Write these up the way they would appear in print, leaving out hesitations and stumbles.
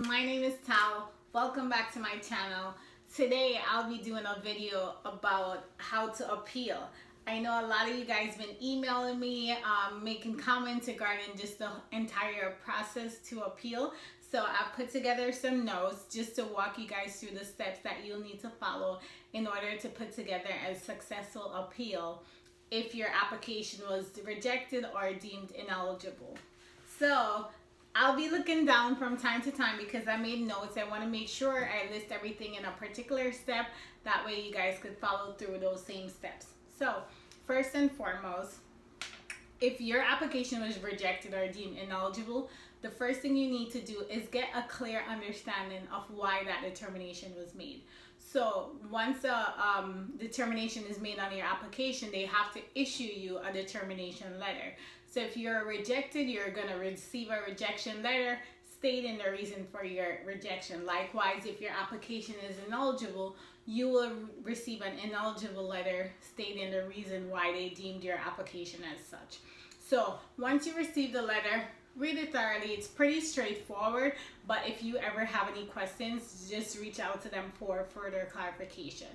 my name is Tal. Welcome back to my channel. Today I'll be doing a video about how to appeal. I know a lot of you guys been emailing me, making comments regarding just the entire process to appeal. So I put together some notes just to walk you guys through the steps that you'll need to follow in order to put together a successful appeal if your application was rejected or deemed ineligible. So I'll be looking down from time to time because I made notes. I want to make sure I list everything in a particular step. That way you guys could follow through those same steps. So first and foremost, if your application was rejected or deemed ineligible, the first thing you need to do is get a clear understanding of why that determination was made. So once a determination is made on your application, they have to issue you a determination letter. So if you're rejected, you're going to receive a rejection letter stating the reason for your rejection. Likewise, if your application is ineligible, you will receive an ineligible letter stating the reason why they deemed your application as such. So once you receive the letter, read it thoroughly. It's pretty straightforward, but if you ever have any questions, just reach out to them for further clarification.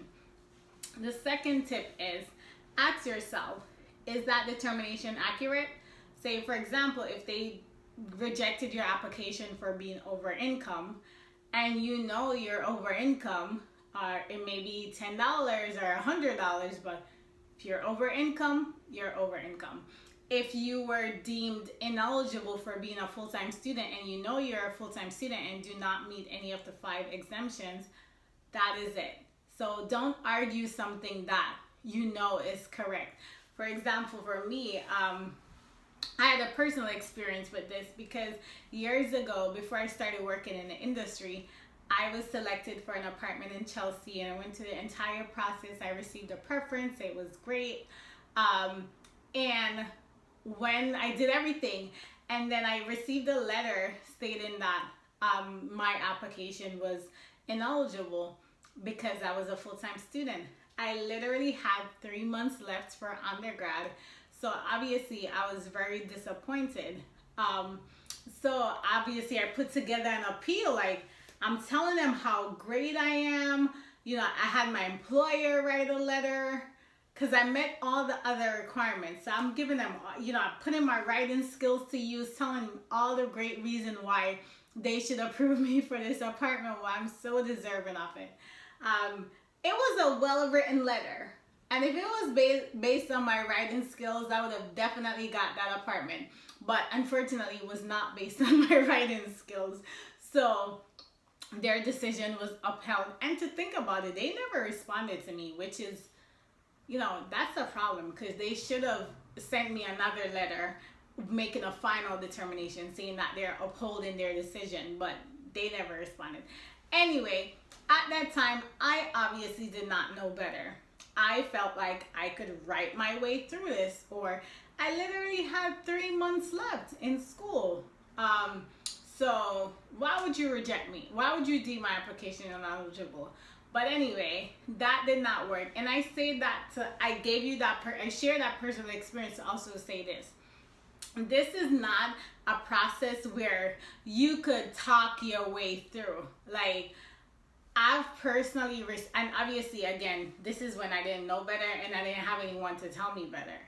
The second tip is ask yourself, is that determination accurate? Say, for example, if they rejected your application for being over income, and you know you're over income, it may be $10 or $100, but if you're over income, you're over income. If you were deemed ineligible for being a full-time student and you know you're a full-time student and do not meet any of the 5 exemptions, that is it. So don't argue something that you know is correct. For example, for me, I had a personal experience with this because years ago, before I started working in the industry, I was selected for an apartment in Chelsea and I went through the entire process. I received a preference. It was great. And when I did everything, and then I received a letter stating that my application was ineligible because I was a full-time student. I literally had 3 months left for undergrad, so obviously I was very disappointed. So obviously I put together an appeal, like I'm telling them how great I am. You know, I had my employer write a letter because I met all the other requirements. So I'm giving them, you know, I'm putting my writing skills to use, telling them all the great reason why they should approve me for this apartment, why I'm so deserving of it. It was a well-written letter. And if it was based on my writing skills, I would have definitely got that apartment. But unfortunately, it was not based on my writing skills. So their decision was upheld. And to think about it, they never responded to me, which is, you know, that's a problem because they should have sent me another letter making a final determination saying that they're upholding their decision, but they never responded. Anyway, at that time, I obviously did not know better. I felt like I could write my way through this, or I literally had 3 months left in school. So why would you reject me? Why would you deem my application ineligible? But anyway, that did not work. And I say that I gave you that, I share that personal experience to also say this. This is not a process where you could talk your way through. Like, I've personally, and obviously, again, this is when I didn't know better and I didn't have anyone to tell me better.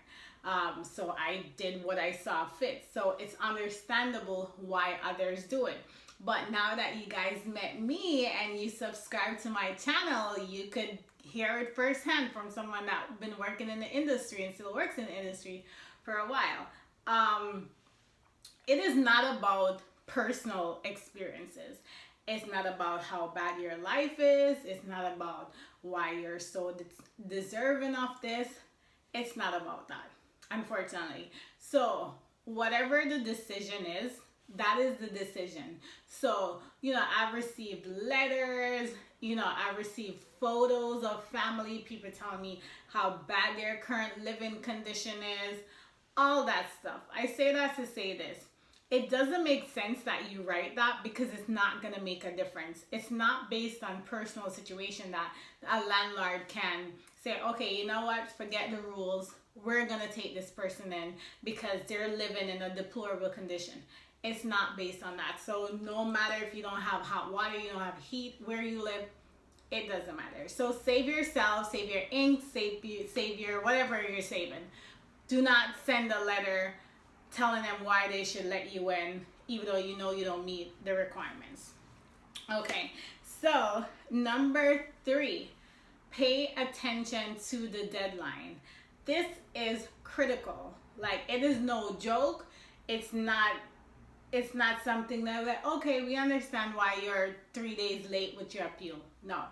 So I did what I saw fit. So it's understandable why others do it. But now that you guys met me and you subscribe to my channel, you could hear it firsthand from someone that's been working in the industry and still works in the industry for a while. It is not about personal experiences. It's not about how bad your life is. It's not about why you're so deserving of this. It's not about that, unfortunately. So whatever the decision is, that is the decision. So, you know, I've received letters, you know, I've received photos of family, people telling me how bad their current living condition is, all that stuff. I say that to say this. It doesn't make sense that you write that because it's not going to make a difference. It's not based on personal situation that a landlord can say, okay, you know what, forget the rules. We're going to take this person in because they're living in a deplorable condition. It's not based on that. So no matter if you don't have hot water, you don't have heat where you live, it doesn't matter. So save yourself, save your ink, save your whatever you're saving. Do not send a letter telling them why they should let you in, even though you know you don't meet the requirements. Okay, so number 3, pay attention to the deadline. This is critical. Like, it is no joke. It's not something that, like, okay, we understand why you're 3 days late with your appeal. No.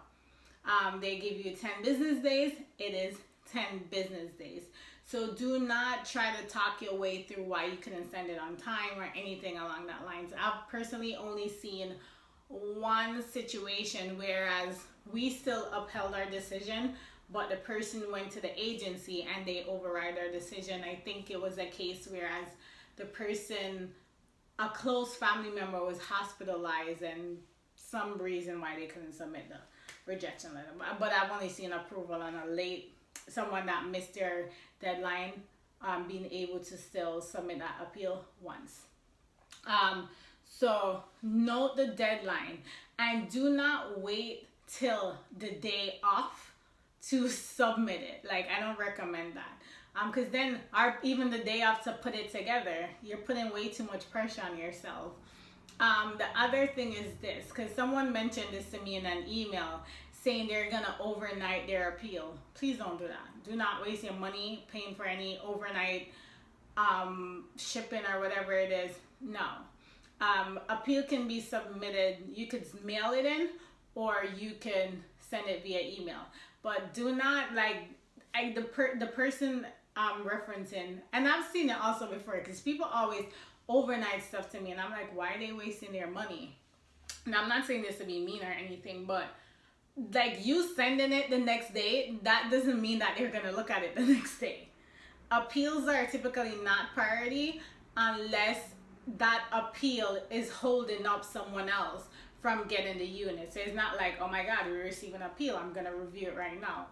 They give you 10 business days. It is 10 business days. So do not try to talk your way through why you couldn't send it on time or anything along that lines. I've personally only seen one situation whereas we still upheld our decision, but the person went to the agency and they override our decision. I think it was a case whereas the person, a close family member, was hospitalized and some reason why they couldn't submit the rejection letter. But I've only seen approval on a late, someone that missed their deadline, being able to still submit that appeal once. So note the deadline and do not wait till the day off to submit it. Like, I don't recommend that. Because then even the day off to put it together, you're putting way too much pressure on yourself. The other thing is this, because someone mentioned this to me in an email, saying they're gonna overnight their appeal. Please don't do that. Do not waste your money paying for any overnight shipping or whatever it is. No. Appeal can be submitted. You could mail it in, or you can send it via email. But do not, like, the person referencing, and I've seen it also before, because people always overnight stuff to me, and I'm like, why are they wasting their money? And I'm not saying this to be mean or anything, but like, you sending it the next day, that doesn't mean that they're gonna look at it the next day. Appeals are typically not priority unless that appeal is holding up someone else from getting the unit. So it's not like, oh my God, we received an appeal, I'm gonna review it right now.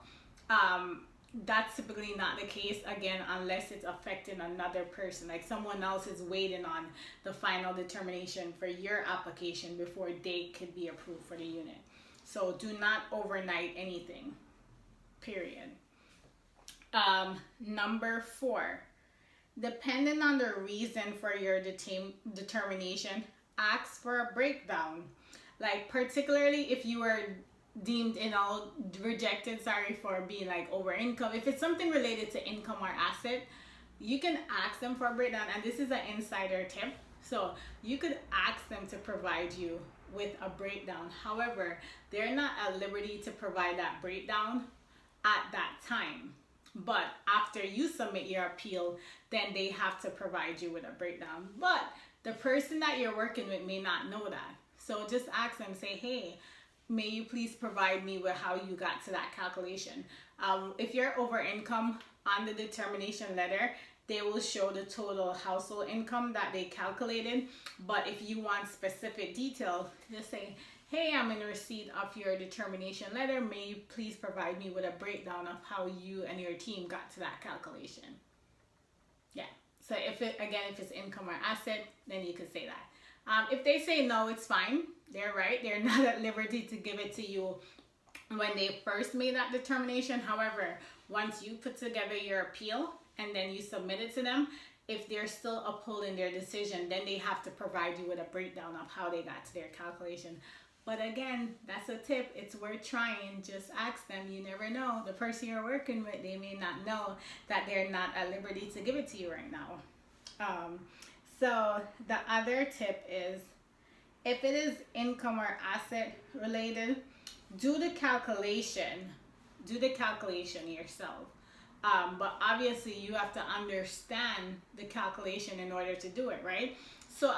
That's typically not the case, again, unless it's affecting another person. Like, someone else is waiting on the final determination for your application before they could be approved for the unit. So do not overnight anything, period. Number 4, depending on the reason for your determination, ask for a breakdown. Like, particularly if you were deemed, rejected, for being like over income. If it's something related to income or asset, you can ask them for a breakdown. And this is an insider tip. So you could ask them to provide you with a breakdown. However, they're not at liberty to provide that breakdown at that time. But after you submit your appeal, then they have to provide you with a breakdown. But the person that you're working with may not know that. So just ask them, say, hey, may you please provide me with how you got to that calculation. If you're over income, on the determination letter, they will show the total household income that they calculated. But if you want specific details, just say, hey, I'm in receipt of your determination letter. May you please provide me with a breakdown of how you and your team got to that calculation. Yeah. So if it's income or asset, then you could say that. If they say no, it's fine. They're right. They're not at liberty to give it to you when they first made that determination. However, once you put together your appeal and then you submit it to them, if they're still upholding their decision, then they have to provide you with a breakdown of how they got to their calculation. But again, that's a tip. It's worth trying. Just ask them. You never know. The person you're working with, they may not know that they're not at liberty to give it to you right now. So the other tip is, if it is income or asset related, do the calculation yourself. But obviously you have to understand the calculation in order to do it, right? So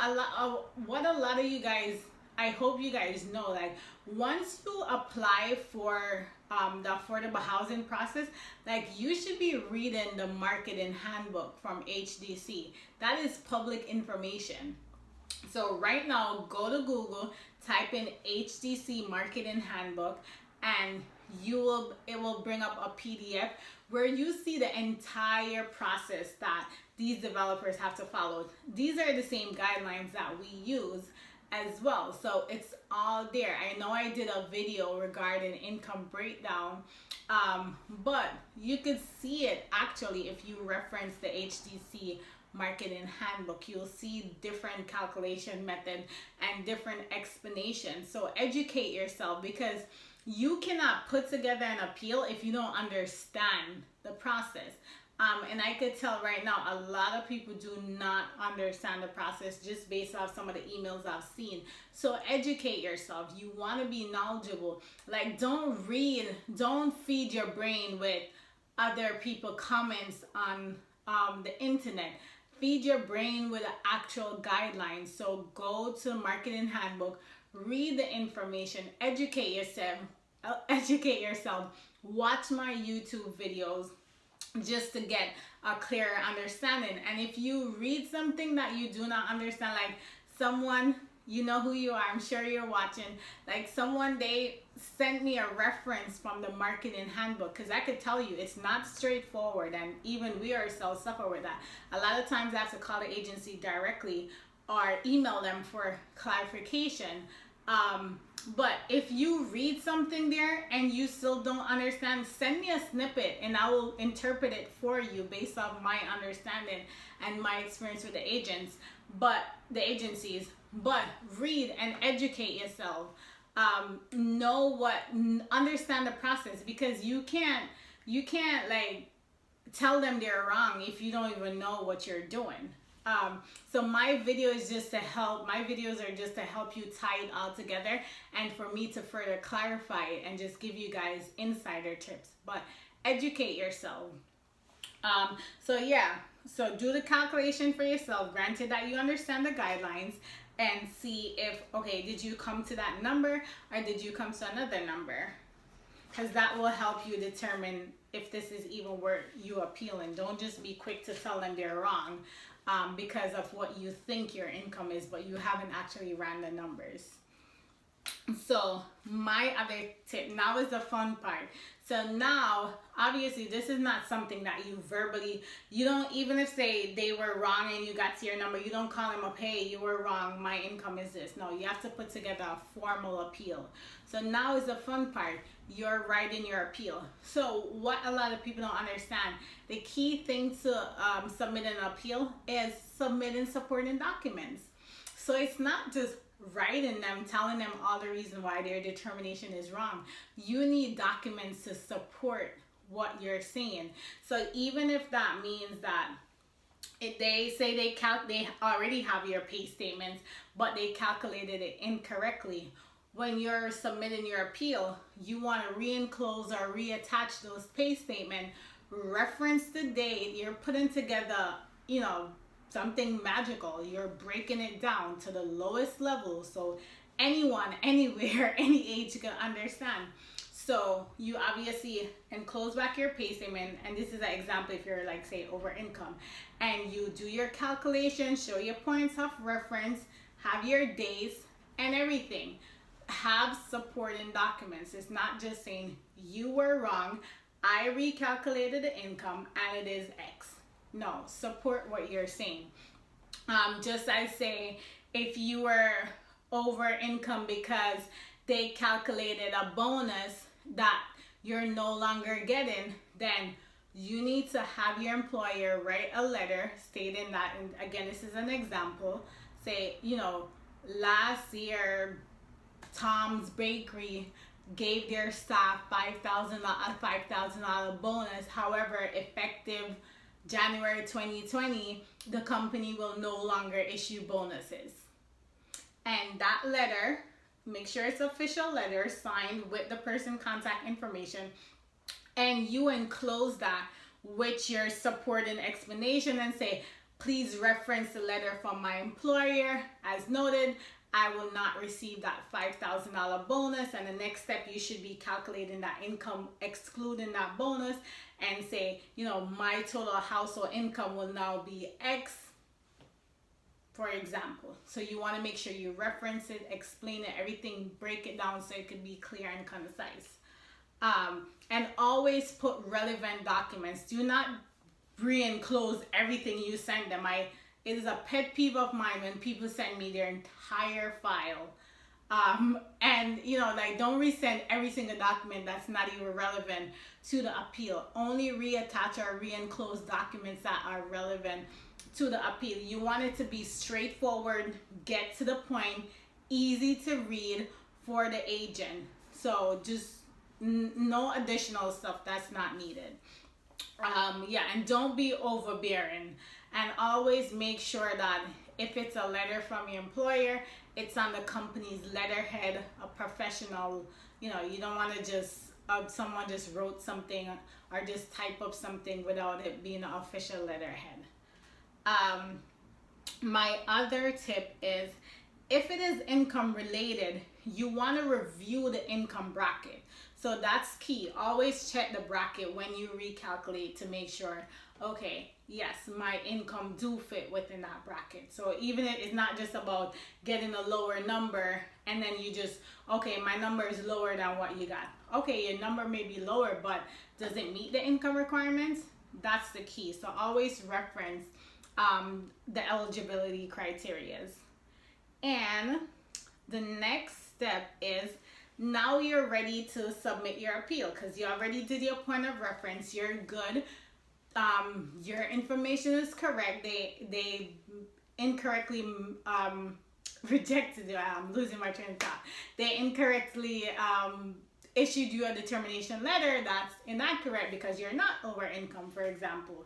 what a lot of you guys, I hope you guys know, like, once you apply for the affordable housing process, like, you should be reading the marketing handbook from HDC. That is public information. So right now, go to Google, type in HDC marketing handbook, and it will bring up a PDF where you see the entire process that these developers have to follow. These are the same guidelines that we use as well, so it's all there. I know I did a video regarding income breakdown, but you could see it actually if you reference the HDC marketing handbook. You'll see different calculation method and different explanations. So educate yourself, because you cannot put together an appeal if you don't understand the process. And I could tell right now, a lot of people do not understand the process just based off some of the emails I've seen. So educate yourself. You want to be knowledgeable. Like, don't feed your brain with other people comments on the internet. Feed your brain with the actual guidelines. So go to the marketing handbook, read the information, educate yourself, watch my YouTube videos just to get a clearer understanding. And if you read something that you do not understand, like someone, you know who you are, I'm sure you're watching, like someone, they sent me a reference from the marketing handbook, because I could tell you it's not straightforward, and even we ourselves suffer with that. A lot of times I have to call the agency directly or email them for clarification. But if you read something there and you still don't understand, send me a snippet and I will interpret it for you based off my understanding and my experience with the agencies. But read and educate yourself. Understand the process, because you can't like tell them they're wrong if you don't even know what you're doing. So my videos are just to help you tie it all together, and for me to further clarify it and just give you guys insider tips. But educate yourself. So do the calculation for yourself, granted that you understand the guidelines, and see if, okay, did you come to that number or did you come to another number? Because that will help you determine if this is even worth you appealing. Don't just be quick to tell them they're wrong because of what you think your income is, but you haven't actually ran the numbers. So my other tip, now is the fun part. So now, obviously, this is not something that you don't, even if say they were wrong and you got to your number, you don't call them up, hey, you were wrong, my income is this. No, you have to put together a formal appeal. So now is the fun part. You're writing your appeal. So what a lot of people don't understand, the key thing to submit an appeal is submitting supporting documents. So it's not just writing them, telling them all the reason why their determination is wrong. You need documents to support what you're saying. So even if that means that if they say they already have your pay statements, but they calculated it incorrectly, when you're submitting your appeal, you want to re-enclose or reattach those pay statements, reference the date, you're putting together, something magical. You're breaking it down to the lowest level so anyone, anywhere, any age can understand. So you obviously enclose back your pay statement, and this is an example if you're like, say, over income, and you do your calculation, show your points of reference, have your days and everything. Have supporting documents. It's not just saying you were wrong, I recalculated the income and it is X. No, support what you're saying. Just as say, if you were over income because they calculated a bonus that you're no longer getting, then you need to have your employer write a letter stating that, and again, this is an example, say, last year Tom's Bakery gave their staff $5,000 bonus. However, effective January 2020, the company will no longer issue bonuses. And that letter, make sure it's official letter signed with the person contact information, and you enclose that with your supporting explanation and say, please reference the letter from my employer. As noted, I will not receive that $5,000 bonus, and the next step, you should be calculating that income excluding that bonus and say, my total household income will now be X, for example. So you want to make sure you reference it, explain it, everything, break it down so it can be clear and concise. And always put relevant documents. Do not re-enclose everything you send them. It is a pet peeve of mine when people send me their entire file. And like, don't resend every single document that's not even relevant to the appeal. Only reattach or re-enclose documents that are relevant to the appeal. You want it to be straightforward, get to the point, easy to read for the agent. So just no additional stuff that's not needed. And don't be overbearing, and always make sure that if it's a letter from your employer, it's on the company's letterhead, a professional. You don't want to just someone just wrote something or just type up something without it being an official letterhead. My other tip is, if it is income related, you want to review the income bracket. So that's key. Always check the bracket when you recalculate to make sure, okay, yes, my income do fit within that bracket. So even if it's not just about getting a lower number and then you just, okay, my number is lower than what you got. Okay, your number may be lower, but does it meet the income requirements? That's the key. So always reference the eligibility criterias. And the next step is, now you're ready to submit your appeal because you already did your point of reference. You're good. Your information is correct. They incorrectly rejected you. I'm losing my train of thought. They incorrectly issued you a determination letter that's inaccurate because you're not over income, for example.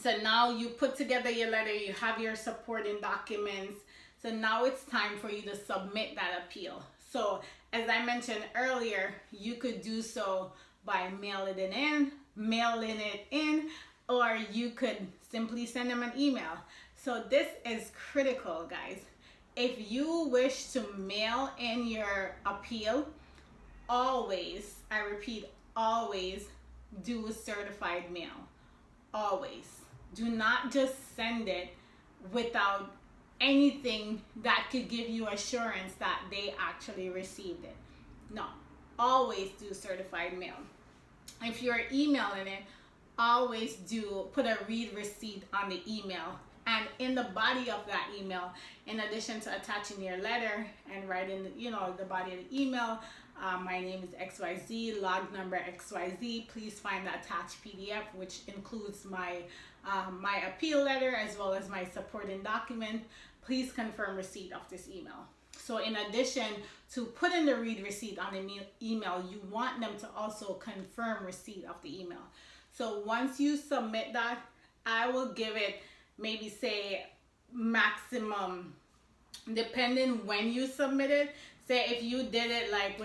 So now you put together your letter, you have your supporting documents. So now it's time for you to submit that appeal. So as I mentioned earlier, you could do so by mailing it in, or you could simply send them an email. So this is critical, guys. If you wish to mail in your appeal, always, I repeat, always do certified mail. Always. Do not just send it without anything that could give you assurance that they actually received it. No, always do certified mail. If you're emailing it, always do put a read receipt on the email, and in the body of that email, in addition to attaching your letter and writing the body of the email, my name is XYZ, log number XYZ, please find the attached PDF, which includes my appeal letter as well as my supporting document. Please confirm receipt of this email. So in addition to putting the read receipt on the email, you want them to also confirm receipt of the email. So once you submit that, I will give it maybe say maximum, depending when you submit it. Say if you did it like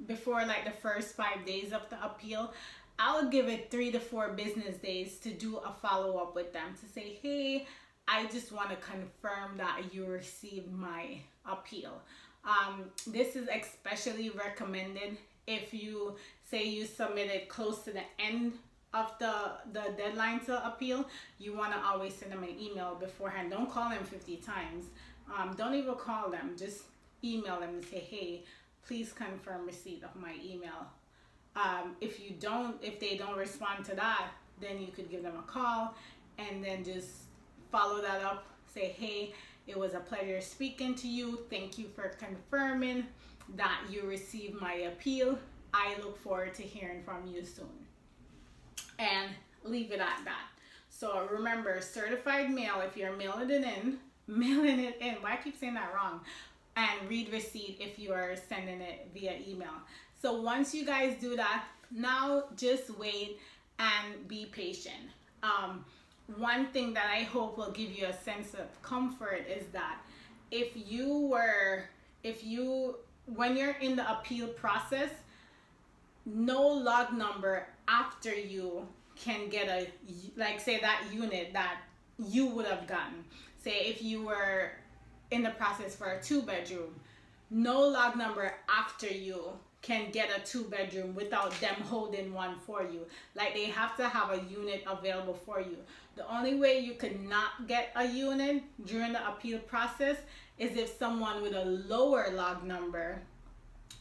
before the first 5 days of the appeal, I would give it 3 to 4 business days to do a follow-up with them to say, hey, I just want to confirm that you received my appeal. This is especially recommended if you say you submitted close to the end of the deadline to appeal. You want to always send them an email beforehand. Don't call them 50 times. Don't even call them. Just email them and say, hey, please confirm receipt of my email. If they don't respond to that, then you could give them a call and then just follow that up. Say, hey, it was a pleasure speaking to you. Thank you for confirming that you received my appeal. I look forward to hearing from you soon. And leave it at that. So remember, certified mail, if you're mailing it in. Why I keep saying that wrong? And read receipt if you are sending it via email. So once you guys do that, now just wait and be patient. One thing that I hope will give you a sense of comfort is that when you're in the appeal process, no log number after you can get say that unit that you would have gotten. Say if you were in the process for a 2-bedroom, no log number after you can get a 2-bedroom without them holding one for you. Like, they have to have a unit available for you. The only way you could not get a unit during the appeal process is if someone with a lower log number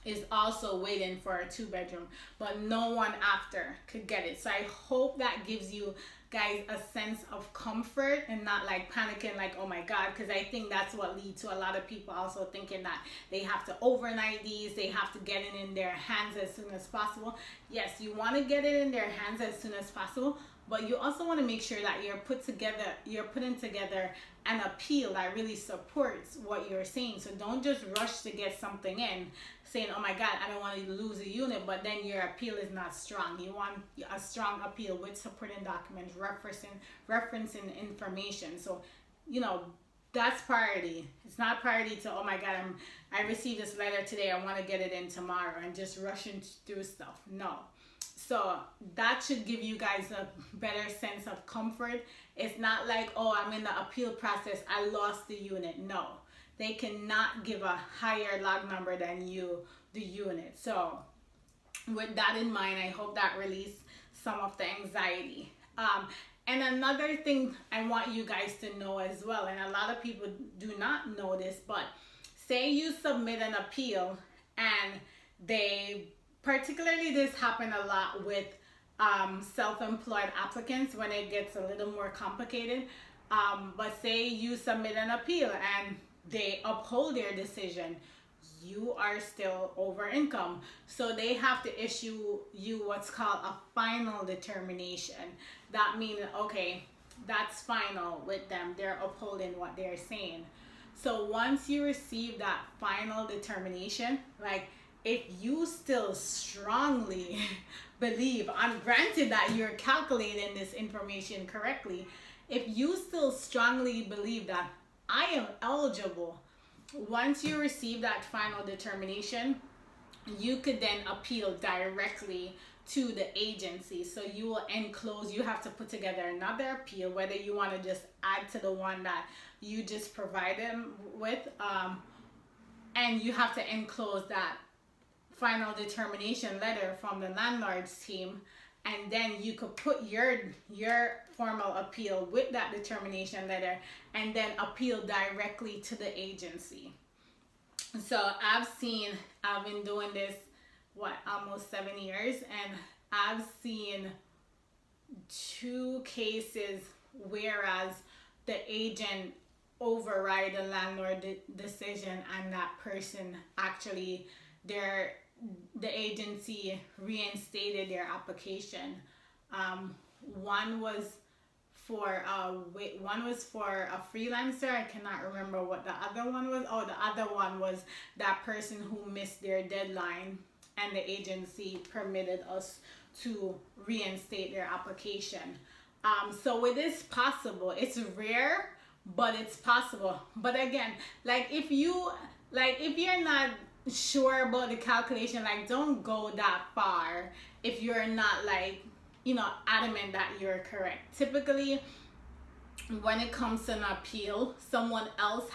is also waiting for a 2-bedroom, but no one after could get it. So I hope that gives you guys a sense of comfort and not like panicking like, oh my god, because I think that's what leads to a lot of people also thinking that they have to overnight these, they have to get it in their hands as soon as possible. Yes, you want to get it in their hands as soon as possible, but you also want to make sure that you're putting together an appeal that really supports what you're saying. So don't just rush to get something in saying, oh my god, I don't want to lose a unit, but then your appeal is not strong. You want a strong appeal with supporting documents, referencing information. So, you know, that's priority. It's not priority to, oh my god, I received this letter today, I want to get it in tomorrow, and just rushing through stuff. No. So that should give you guys a better sense of comfort. It's not like, oh, I'm in the appeal process, I lost the unit. No, they cannot give a higher log number than you, the unit. So with that in mind, I hope that released some of the anxiety. And another thing I want you guys to know as well, and a lot of people do not know this, but say you submit an appeal and particularly this happened a lot with self-employed applicants when it gets a little more complicated. But say you submit an appeal and they uphold their decision, you are still over income. So they have to issue you what's called a final determination. That means, okay, that's final with them. They're upholding what they're saying. So once you receive that final determination, like if you still strongly believe, granted that you're calculating this information correctly, if you still strongly believe that I am eligible, once you receive that final determination, you could then appeal directly to the agency. So you will enclose, you have to put together another appeal, whether you want to just add to the one that you just provided with, and you have to enclose that final determination letter from the landlord's team, and then you could put your formal appeal with that determination letter and then appeal directly to the agency. So I've been doing this almost 7 years, and I've seen 2 cases whereas the agent override the landlord decision, and that person actually the agency reinstated their application. One was for a freelancer. I cannot remember what the other one was. Oh, the other one was that person who missed their deadline, and the agency permitted us to reinstate their application. So it is possible. It's rare, but it's possible. But again, if you're not sure about the calculation, don't go that far if you're not adamant that you're correct. Typically when it comes to an appeal, someone else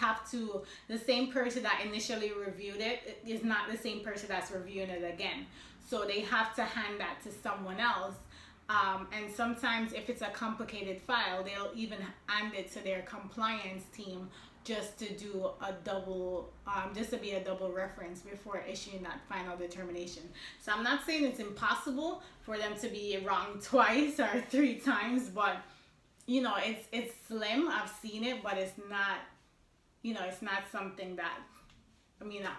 the same person that initially reviewed it is not the same person that's reviewing it again, so they have to hand that to someone else. And sometimes if it's a complicated file, they'll even hand it to their compliance team just to do just to be a double reference before issuing that final determination. So I'm not saying it's impossible for them to be wrong twice or 3 times, but it's slim. I've seen it, but it's not, it's not something that,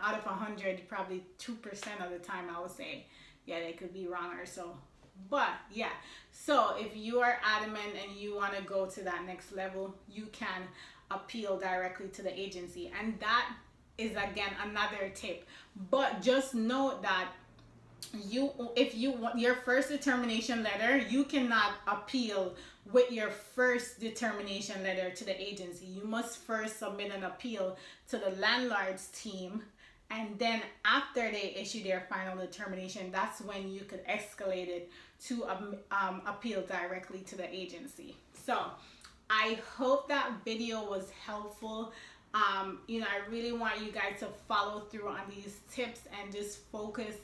out of 100, probably 2% of the time I would say, yeah, they could be wrong or so. But yeah, so if you are adamant and you want to go to that next level, you can appeal directly to the agency. And that is again another tip. But just note that if you want your first determination letter, you cannot appeal with your first determination letter to the agency. You must first submit an appeal to the landlord's team, and then after they issue their final determination, that's when you could escalate it to appeal directly to the agency. So I hope that video was helpful. I really want you guys to follow through on these tips and just focus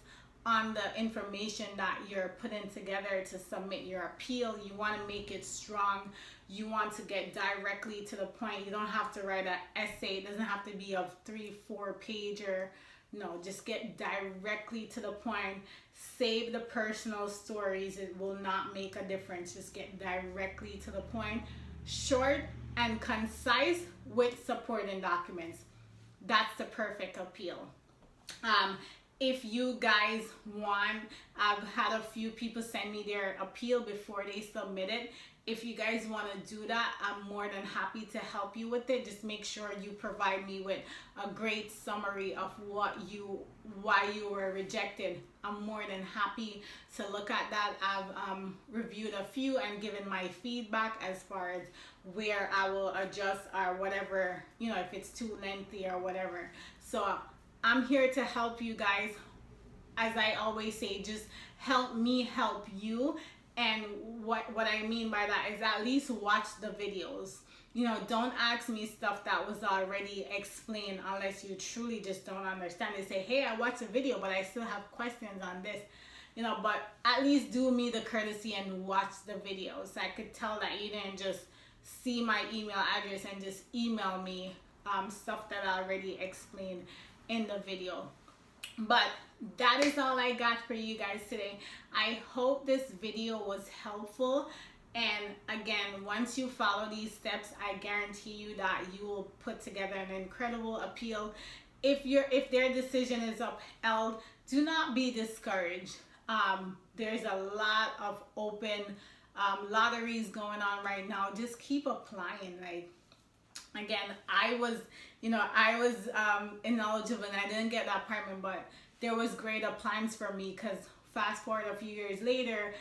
on the information that you're putting together to submit your appeal. You want to make it strong. You want to get directly to the point. You don't have to write an essay. It doesn't have to be a 3-4 pager. No, just get directly to the point. Save the personal stories. It will not make a difference. Just get directly to the point. Short and concise with supporting documents. That's the perfect appeal. If you guys want, I've had a few people send me their appeal before they submit it. If you guys want to do that, I'm more than happy to help you with it. Just make sure you provide me with a great summary of why you were rejected. I'm more than happy to look at that. I've reviewed a few and given my feedback as far as where I will adjust or whatever, if it's too lengthy or whatever. So I'm here to help you guys. As I always say, just help me help you. And what I mean by that is at least watch the videos. Don't ask me stuff that was already explained unless you truly just don't understand it. Say, hey, I watched the video, but I still have questions on this. But at least do me the courtesy and watch the videos. I could tell that you didn't just see my email address and just email me stuff that I already explained in the video. But that is all I got for you guys today. I hope this video was helpful. And again, once you follow these steps, I guarantee you that you will put together an incredible appeal. If their decision is upheld, do not be discouraged. There's a lot of open lotteries going on right now. Just keep applying. Again, I was ineligible and I didn't get that apartment, but there was great appliance for me because fast forward a few years later,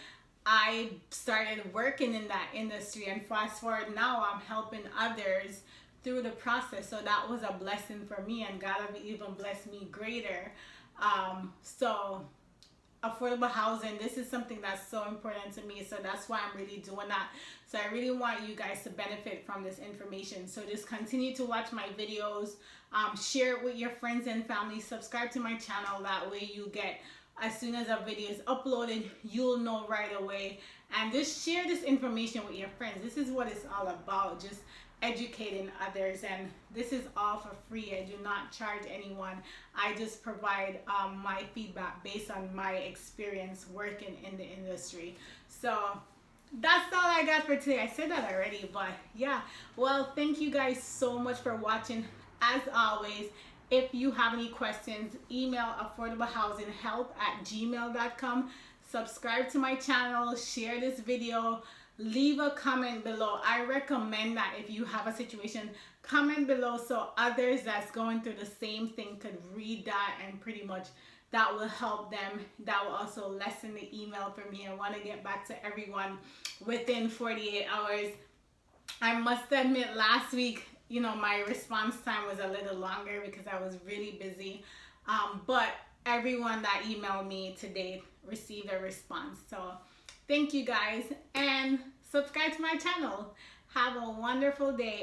I started working in that industry, and fast forward now, I'm helping others through the process. So that was a blessing for me, and God have even blessed me greater. So affordable housing, this is something that's so important to me, so that's why I'm really doing that. So I really want you guys to benefit from this information. So just continue to watch my videos, share it with your friends and family, subscribe to my channel. That way you get, as soon as a video is uploaded, you'll know right away. And just share this information with your friends. This is what it's all about, just educating others, and this is all for free. I do not charge anyone. I just provide my feedback based on my experience working in the industry. So that's all I got for today. I said that already, but yeah. Well, thank you guys so much for watching. As always, if you have any questions, email affordablehousinghelp@gmail.com. Subscribe to my channel, share this video, leave a comment below. I recommend that if you have a situation, comment below so others that's going through the same thing could read that, and pretty much that will help them. That will also lessen the email for me. I want to get back to everyone within 48 hours. I must admit, last week, my response time was a little longer because I was really busy. But everyone that emailed me today received a response. So thank you guys, and subscribe to my channel. Have a wonderful day.